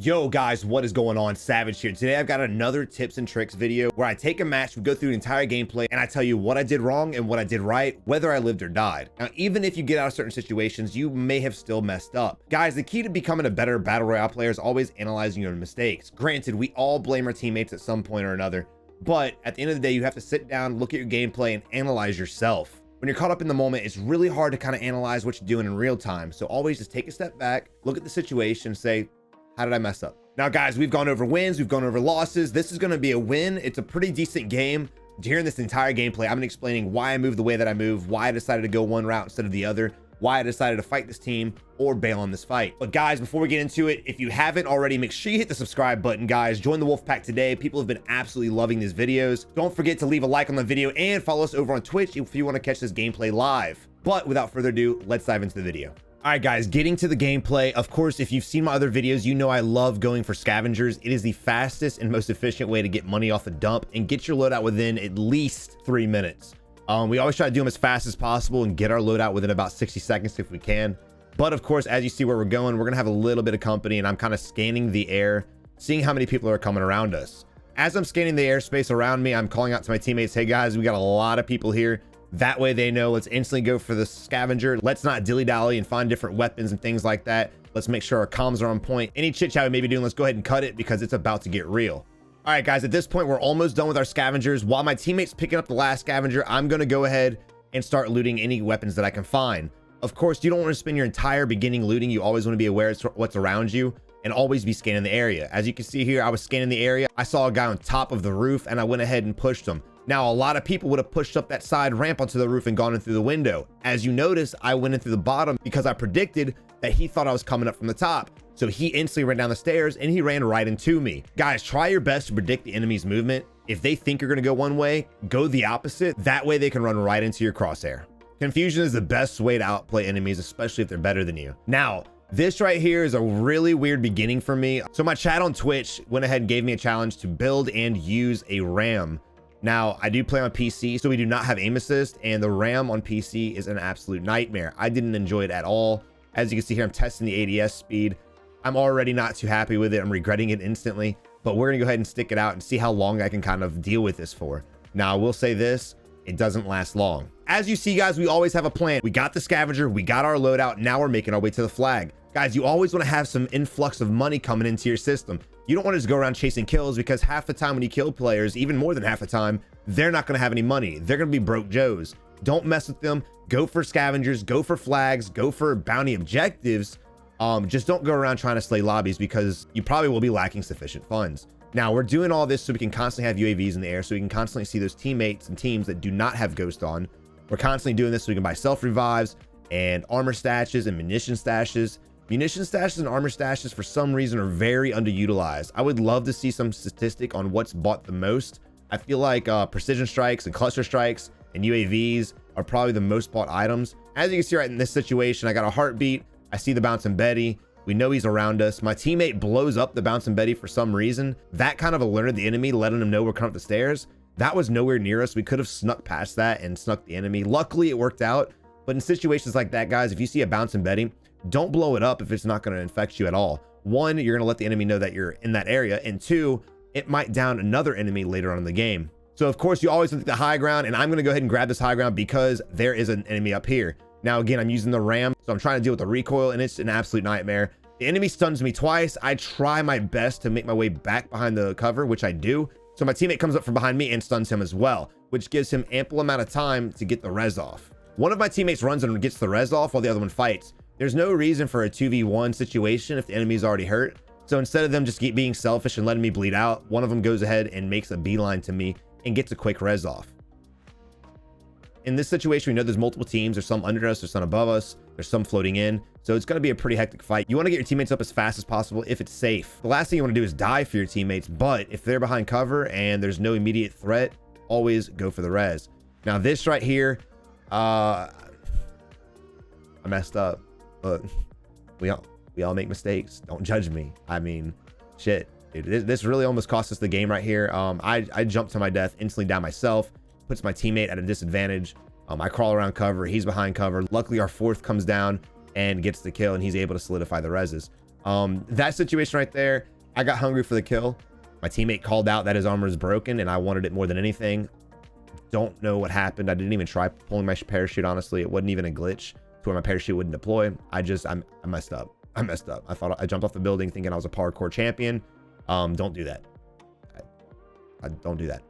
Yo guys, what is going on? Savage here. Today I've got another tips and tricks video where I take a match, we go through the entire gameplay, and I tell you what I did wrong and what I did right, whether I lived or died. Now, even if you get out of certain situations, you may have still messed up. Guys, the key to becoming a better battle royale player is always analyzing your mistakes. Granted, we all blame our teammates at some point or another, but at the end of the day, you have to sit down, look at your gameplay, and analyze yourself. When you're caught up in the moment, it's really hard to kind of analyze what you're doing in real time. So always just take a step back, look at the situation, say, how did I mess up? Now, guys, we've gone over wins, we've gone over losses. This is going to be a win. It's a pretty decent game. During this entire gameplay, I've been explaining why I moved the way that I moved, why I decided to go one route instead of the other, why I decided to fight this team or bail on this fight. But guys, before we get into it, if you haven't already, make sure you hit the subscribe button, guys. Join the wolf pack today. People have been absolutely loving these videos. Don't forget to leave a like on the video and follow us over on Twitch if you want to catch this gameplay live. But without further ado, let's dive into the video. All right, guys, getting to the gameplay. Of course, if you've seen my other videos, you know I love going for scavengers. It is the fastest and most efficient way to get money off the dump and get your loadout within at least 3 minutes. We always try to do them as fast as possible and get our loadout within about 60 seconds if we can. But of course, as you see where we're going, we're gonna have a little bit of company, and I'm kind of scanning the air, seeing how many people are coming around us. As I'm scanning the airspace around me, I'm calling out to my teammates, hey guys, we got a lot of people here. That way they know, let's instantly go for the scavenger. Let's not dilly-dally and find different weapons and things like that. Let's make sure our comms are on point. Any chit chat we may be doing, let's go ahead and cut it because it's about to get real. All right, guys, at this point, we're almost done with our scavengers. While my teammate's picking up the last scavenger, I'm going to go ahead and start looting any weapons that I can find. Of course, you don't want to spend your entire beginning looting. You always want to be aware of what's around you and always be scanning the area. As you can see here, I was scanning the area. I saw a guy on top of the roof and I went ahead and pushed him. Now, a lot of people would have pushed up that side ramp onto the roof and gone in through the window. As you notice, I went in through the bottom because I predicted that he thought I was coming up from the top. So he instantly ran down the stairs and he ran right into me. Guys, try your best to predict the enemy's movement. If they think you're going to go one way, go the opposite. That way they can run right into your crosshair. Confusion is the best way to outplay enemies, especially if they're better than you. Now, this right here is a really weird beginning for me. So my chat on Twitch went ahead and gave me a challenge to build and use a RAM. Now, I do play on PC, so we do not have aim assist, and the RAM on PC is an absolute nightmare. I didn't enjoy it at all. As you can see here, I'm testing the ADS speed. I'm already not too happy with it. I'm regretting it instantly, but we're gonna go ahead and stick it out and see how long I can kind of deal with this for. Now, I will say this, it doesn't last long. As you see, guys, we always have a plan. We got the scavenger, we got our loadout, now we're making our way to the flag. Guys, you always want to have some influx of money coming into your system. You don't want to just go around chasing kills because half the time when you kill players, even more than half the time, they're not going to have any money. They're going to be broke Joes. Don't mess with them. Go for scavengers, go for flags, go for bounty objectives. Just don't go around trying to slay lobbies because you probably will be lacking sufficient funds. Now, we're doing all this so we can constantly have UAVs in the air, so we can constantly see those teammates and teams that do not have Ghost on. We're constantly doing this so we can buy self-revives and armor stashes and munition stashes. Munition stashes and armor stashes for some reason are very underutilized. I would love to see some statistic on what's bought the most. I feel like precision strikes and cluster strikes and UAVs are probably the most bought items. As you can see right in this situation, I got a heartbeat. I see the bouncing Betty. We know he's around us. My teammate blows up the bouncing Betty for some reason. That kind of alerted the enemy, letting them know we're coming up the stairs. That was nowhere near us. We could have snuck past that and snuck the enemy. Luckily, it worked out. But in situations like that, guys, if you see a bouncing Betty, don't blow it up if it's not going to infect you at all. One, you're going to let the enemy know that you're in that area, and two, it might down another enemy later on in the game. So of course, you always look at the high ground, and I'm going to go ahead and grab this high ground because there is an enemy up here. Now, again, I'm using the RAM, so I'm trying to deal with the recoil, and it's an absolute nightmare. The enemy stuns me twice. I try my best to make my way back behind the cover, which I do. So my teammate comes up from behind me and stuns him as well, which gives him ample amount of time to get the res off. One of my teammates runs and gets the res off while the other one fights. There's no reason for a 2v1 situation if the enemy's already hurt. So instead of them just being selfish and letting me bleed out, one of them goes ahead and makes a beeline to me and gets a quick res off. In this situation, we know there's multiple teams. There's some under us, there's some above us, there's some floating in. So it's going to be a pretty hectic fight. You want to get your teammates up as fast as possible if it's safe. The last thing you want to do is die for your teammates, but if they're behind cover and there's no immediate threat, always go for the res. Now this right here, I messed up. Look, we all make mistakes. Don't judge me. I mean, shit, dude, this really almost cost us the game right here. I jumped to my death instantly down myself, puts my teammate at a disadvantage. I crawl around cover. He's behind cover. Luckily, our fourth comes down and gets the kill, and he's able to solidify the reses. That situation right there, I got hungry for the kill. My teammate called out that his armor is broken and I wanted it more than anything. Don't know what happened. I didn't even try pulling my parachute, honestly. It wasn't even a glitch to where my parachute wouldn't deploy. I messed up. I messed up. I jumped off the building thinking I was a parkour champion. Don't do that. I don't do that.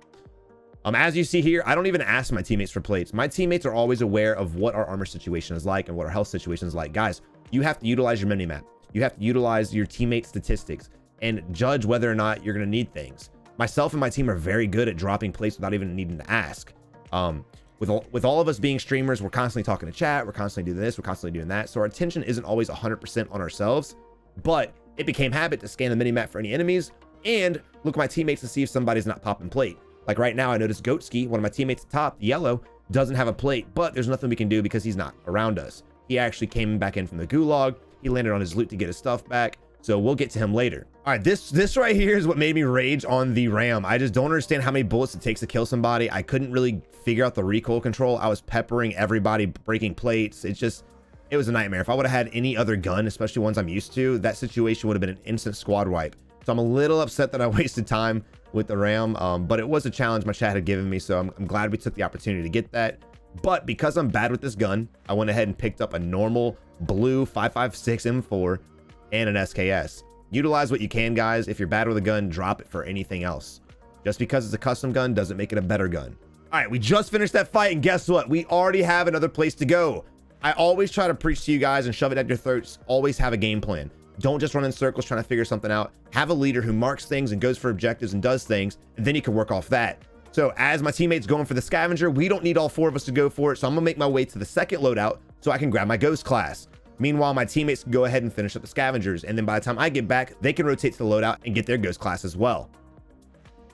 As you see here, I don't even ask my teammates for plates. My teammates are always aware of what our armor situation is like and what our health situation is like. Guys, you have to utilize your minimap. You have to utilize your teammate statistics and judge whether or not you're going to need things. Myself and my team are very good at dropping plates without even needing to ask. With all of us being streamers, we're constantly talking to chat, we're constantly doing this, we're constantly doing that. So our attention isn't always 100% on ourselves, but it became habit to scan the minimap for any enemies and look at my teammates to see if somebody's not popping plate. Like right now, I noticed Goatski, one of my teammates at the top, yellow, doesn't have a plate, but there's nothing we can do because he's not around us. He actually came back in from the gulag. He landed on his loot to get his stuff back. So we'll get to him later. All right, this right here is what made me rage on the Ram. I just don't understand how many bullets it takes to kill somebody. I couldn't really figure out the recoil control. I was peppering everybody, breaking plates. It was a nightmare. If I would have had any other gun, especially ones I'm used to, that situation would have been an instant squad wipe. So I'm a little upset that I wasted time with the Ram, but it was a challenge my chat had given me. So I'm glad we took the opportunity to get that. But because I'm bad with this gun, I went ahead and picked up a normal blue 5.56 M4 and an SKS. Utilize what you can, guys. If you're bad with a gun, drop it for anything else. Just because it's a custom gun doesn't make it a better gun. All right, we just finished that fight, and guess what? We already have another place to go. I always try to preach to you guys and shove it at your throats. Always have a game plan. Don't just run in circles trying to figure something out. Have a leader who marks things and goes for objectives and does things, and then you can work off that. So as my teammate's going for the scavenger, we don't need all four of us to go for it. So I'm gonna make my way to the second loadout so I can grab my ghost class. Meanwhile, my teammates can go ahead and finish up the scavengers. And then by the time I get back, they can rotate to the loadout and get their ghost class as well.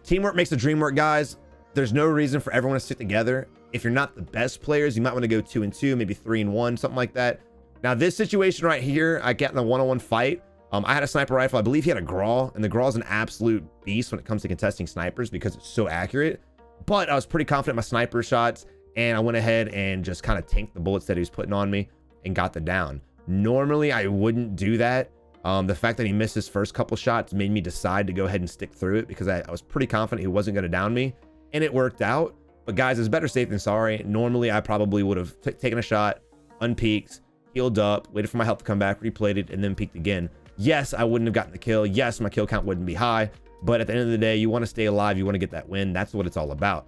Teamwork makes the dream work, guys. There's no reason for everyone to stick together. If you're not the best players, you might want to go 2 and 2, maybe 3 and 1, something like that. Now, this situation right here, I got in a one-on-one fight. I had a sniper rifle. I believe he had a Grawl, and the Grawl is an absolute beast when it comes to contesting snipers because it's so accurate. But I was pretty confident in my sniper shots, and I went ahead and just kind of tanked the bullets that he was putting on me and got the down. Normally, I wouldn't do that. The fact that he missed his first couple shots made me decide to go ahead and stick through it because I was pretty confident he wasn't going to down me, and it worked out. But guys, it's better safe than sorry. Normally, I probably would have taken a shot, unpeaked, healed up, waited for my health to come back, replayed it, and then peeked again. Yes, I wouldn't have gotten the kill. Yes, my kill count wouldn't be high. But at the end of the day, you want to stay alive. You want to get that win. That's what it's all about.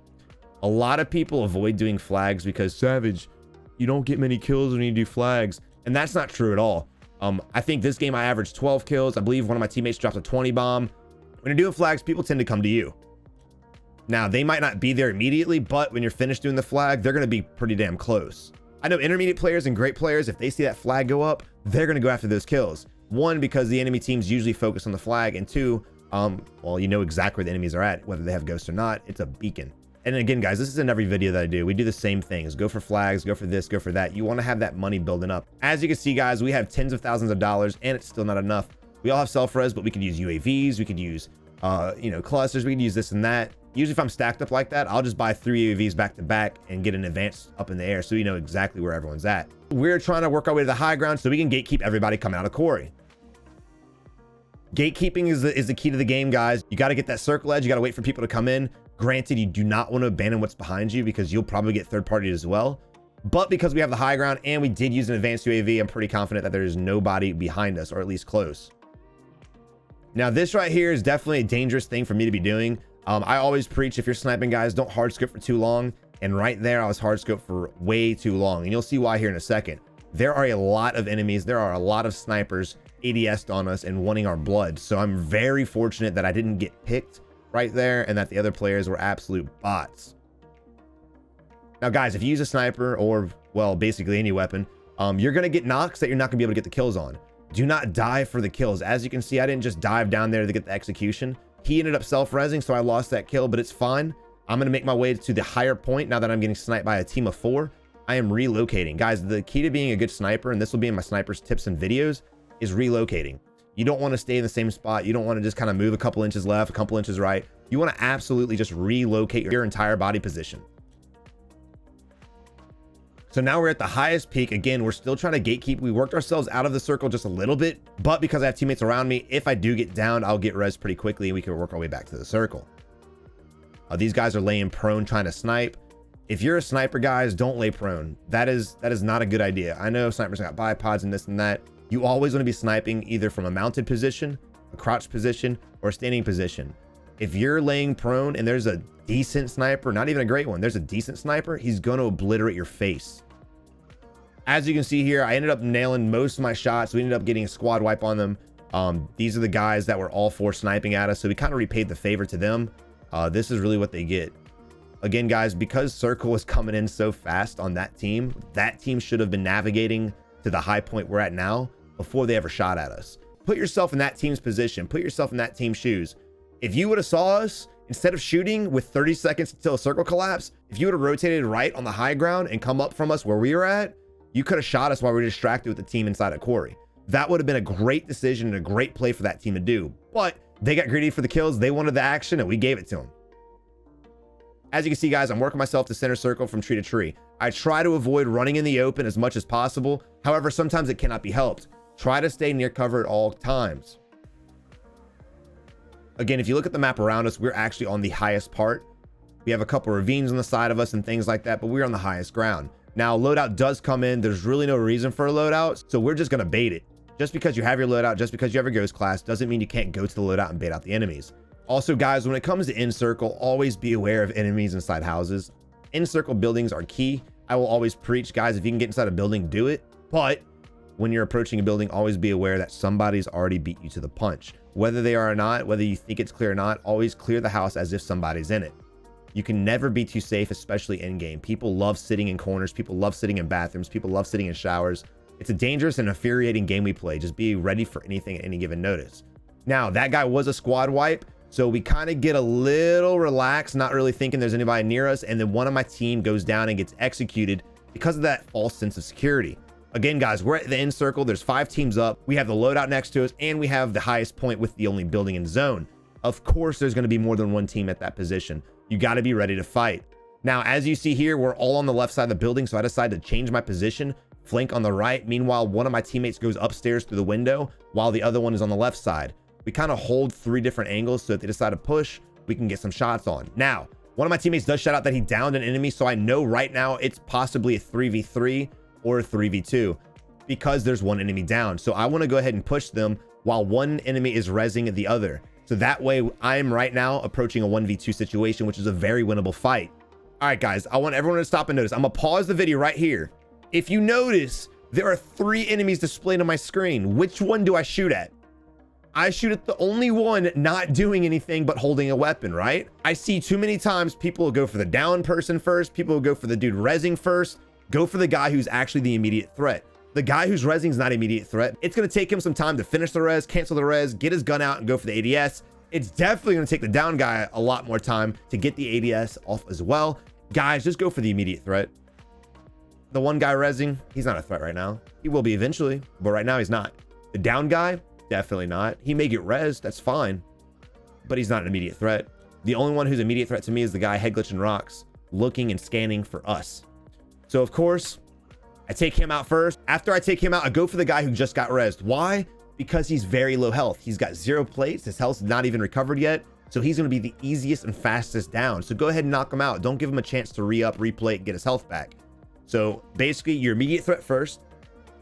A lot of people avoid doing flags because, Savage, you don't get many kills when you do flags. And that's not true at all. I think this game I averaged 12 kills. I believe one of my teammates dropped a 20 bomb. When you're doing flags, people tend to come to you. Now, they might not be there immediately, but when you're finished doing the flag, they're going to be pretty damn close. I know intermediate players and great players, if they see that flag go up, they're going to go after those kills. One, because the enemy teams usually focus on the flag, and two, well, you know exactly where the enemies are at, whether they have ghosts or not. It's a beacon. And again, guys, this is in every video that I do. We do the same things. Go for flags, go for this, go for that. You want to have that money building up. As you can see, guys, we have tens of thousands of dollars, and it's still not enough. We all have self-res, but we could use UAVs. We could use, clusters. We could use this and that. Usually if I'm stacked up like that, I'll just buy 3 UAVs back to back and get an advance up in the air so you know exactly where everyone's at. We're trying to work our way to the high ground so we can gatekeep everybody coming out of quarry. Gatekeeping is the key to the game, guys. You got to get that circle edge. You got to wait for people to come in. Granted, you do not want to abandon what's behind you because you'll probably get third party as well. But because we have the high ground and we did use an advanced UAV, I'm pretty confident that there is nobody behind us, or at least close. Now, this right here is definitely a dangerous thing for me to be doing. I always preach, if you're sniping, guys, don't hard scope for too long. And right there, I was hard scope for way too long. And you'll see why here in a second. There are a lot of enemies. There are a lot of snipers ADS'd on us and wanting our blood. So I'm very fortunate that I didn't get picked right there and that the other players were absolute bots. Now, guys, if you use a sniper or, well, basically any weapon, you're going to get knocks that you're not going to be able to get the kills on. Do not dive for the kills. As you can see, I didn't just dive down there to get the execution. He ended up self-resing, so I lost that kill, but it's fine. I'm going to make my way to the higher point now that I'm getting sniped by a team of 4. I am relocating. Guys, the key to being a good sniper, and this will be in my sniper's tips and videos, is relocating. You don't want to stay in the same spot. You don't want to just kind of move a couple inches left, a couple inches right. You want to absolutely just relocate your entire body position. So now we're at the highest peak. Again, we're still trying to gatekeep. We worked ourselves out of the circle just a little bit, but because I have teammates around me, if I do get down, I'll get res pretty quickly and we can work our way back to the circle. These guys are laying prone trying to snipe. If you're a sniper, guys, don't lay prone. That is not a good idea. I know snipers got bipods and this and that. You always want to be sniping either from a mounted position, a crouched position, or a standing position. If you're laying prone and there's a decent sniper, not even a great one, there's a decent sniper, he's going to obliterate your face. As you can see here, I ended up nailing most of my shots. We ended up getting a squad wipe on them. These are the guys that were all four sniping at us, so we kind of repaid the favor to them. This is really what they get. Again, guys, because circle was coming in so fast on that team should have been navigating to the high point we're at now before they ever shot at us. Put yourself in that team's position. Put yourself in that team's shoes. If you would have saw us, instead of shooting with 30 seconds until a circle collapse, if you would have rotated right on the high ground and come up from us where we were at, you could have shot us while we were distracted with the team inside of quarry. That would have been a great decision and a great play for that team to do. But they got greedy for the kills. They wanted the action and we gave it to them. As you can see, guys, I'm working myself to center circle from tree to tree. I try to avoid running in the open as much as possible. However, sometimes it cannot be helped. Try to stay near cover at all times. Again, if you look at the map around us, we're actually on the highest part. We have a couple ravines on the side of us and things like that, but we're on the highest ground. Now, loadout does come in. There's really no reason for a loadout, so we're just going to bait it. Just because you have your loadout, just because you have a ghost class, doesn't mean you can't go to the loadout and bait out the enemies. Also, guys, when it comes to in circle, always be aware of enemies inside houses. In circle buildings are key. I will always preach, guys, if you can get inside a building, do it. But when you're approaching a building, always be aware that somebody's already beat you to the punch. Whether they are or not, whether you think it's clear or not, always clear the house as if somebody's in it. You can never be too safe, especially in game. People love sitting in corners. People love sitting in bathrooms. People love sitting in showers. It's a dangerous and infuriating game we play. Just be ready for anything at any given notice. Now, that guy was a squad wipe, so we kind of get a little relaxed, not really thinking there's anybody near us, and then one of my team goes down and gets executed because of that false sense of security. Again, guys, we're at the end circle. There's 5 teams up. We have the loadout next to us, and we have the highest point with the only building in zone. Of course, there's going to be more than one team at that position. You got to be ready to fight. Now, as you see here, we're all on the left side of the building, so I decided to change my position, flank on the right. Meanwhile, one of my teammates goes upstairs through the window while the other one is on the left side. We kind of hold 3 different angles, so if they decide to push, we can get some shots on. Now, one of my teammates does shout out that he downed an enemy, so I know right now it's possibly a 3v3 or a 3v2 because there's one enemy down. So I want to go ahead and push them while one enemy is rezzing the other. So that way I'm right now approaching a 1v2 situation, which is a very winnable fight. All right, guys, I want everyone to stop and notice. I'm gonna pause the video right here. If you notice, there are 3 enemies displayed on my screen. Which one do I shoot at? I shoot at the only one not doing anything but holding a weapon, right? I see too many times people will go for the down person first. People will go for the dude rezzing first. Go for the guy who's actually the immediate threat. The guy who's rezzing is not an immediate threat. It's going to take him some time to finish the res, cancel the res, get his gun out and go for the ADS. It's definitely going to take the down guy a lot more time to get the ADS off as well. Guys, just go for the immediate threat. The one guy rezzing, he's not a threat right now. He will be eventually, but right now he's not. The down guy, definitely not. He may get rezzed, that's fine, but he's not an immediate threat. The only one who's an immediate threat to me is the guy head glitching rocks, looking and scanning for us. So of course, I take him out first. After I take him out, I go for the guy who just got rezzed. Why? Because he's very low health. He's got 0 plates. His health's not even recovered yet. So he's going to be the easiest and fastest down. So go ahead and knock him out. Don't give him a chance to re-up, replay, and get his health back. So basically, your immediate threat first,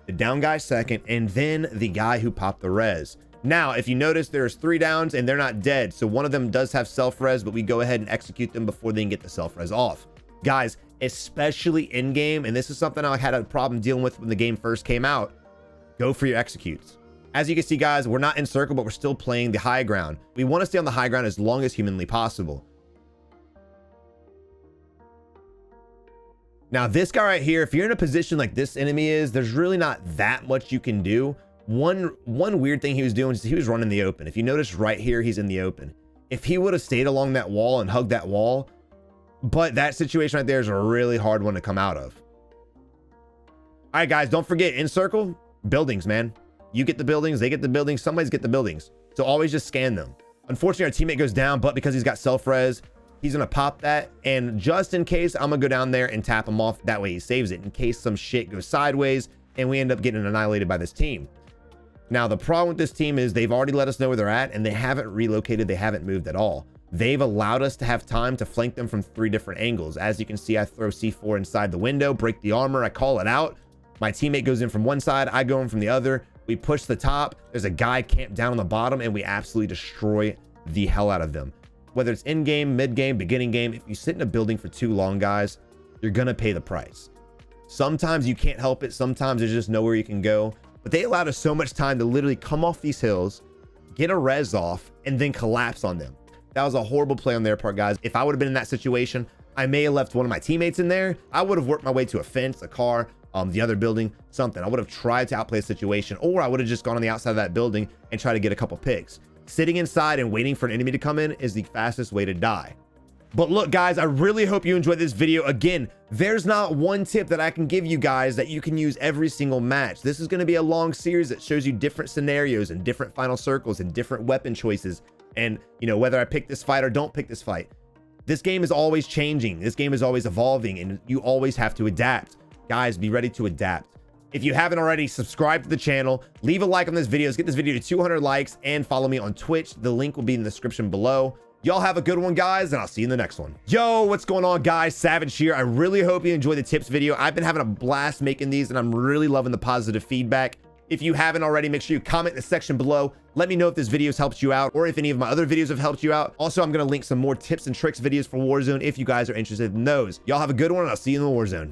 the down guy second, and then the guy who popped the res. Now, if you notice, there's 3 downs and they're not dead. So one of them does have self-res, but we go ahead and execute them before they can get the self-res off. Guys, especially in game, and this is something I had a problem dealing with when the game first came out, go for your executes. As you can see, guys, we're not in circle, but we're still playing the high ground. We want to stay on the high ground as long as humanly possible. Now, this guy right here, if you're in a position like this enemy is, there's really not that much you can do. One weird thing he was doing is he was running the open. If you notice right here, he's in the open. If he would have stayed along that wall and hugged that wall, but that situation right there is a really hard one to come out of. All right, guys, don't forget, in circle, buildings, man. You get the buildings, they get the buildings, somebody's get the buildings. So always just scan them. Unfortunately, our teammate goes down, but because he's got self-res, He's gonna pop that, and just in case, I'm gonna go down there and tap him off. That way he saves it in case some shit goes sideways and we end up getting annihilated by this team. Now, the problem with this team is they've already let us know where they're at, and they haven't relocated. They haven't moved at all. They've allowed us to have time to flank them from 3 different angles. As you can see, I throw C4 inside the window, break the armor, I call it out. My teammate goes in from one side, I go in from the other. We push the top. There's a guy camped down on the bottom, and we absolutely destroy the hell out of them. Whether it's in game, mid game, beginning game, if you sit in a building for too long, guys, you're gonna pay the price. Sometimes you can't help it. Sometimes there's just nowhere you can go. But they allowed us so much time to literally come off these hills, get a res off, and then collapse on them. That was a horrible play on their part, guys. If I would have been in that situation, I may have left one of my teammates in there. I would have worked my way to a fence, a car, the other building, something. I would have tried to outplay the situation, or I would have just gone on the outside of that building and tried to get a couple picks. Sitting inside and waiting for an enemy to come in is the fastest way to die. But look, guys, I really hope you enjoyed this video. Again, there's not one tip that I can give you guys that you can use every single match. This is going to be a long series that shows you different scenarios and different final circles and different weapon choices. And, you know, whether I pick this fight or don't pick this fight. This game is always changing. This game is always evolving, and you always have to adapt. Guys, be ready to adapt. If you haven't already, subscribe to the channel, leave a like on this video, let's get this video to 200 likes, and follow me on Twitch. The link will be in the description below. Y'all have a good one, guys, and I'll see you in the next one. Yo, what's going on, guys? Savage here. I really hope you enjoyed the tips video. I've been having a blast making these, and I'm really loving the positive feedback. If you haven't already, make sure you comment in the section below. Let me know if this video has helped you out, or if any of my other videos have helped you out. Also, I'm going to link some more tips and tricks videos for Warzone if you guys are interested in those. Y'all have a good one, and I'll see you in the Warzone.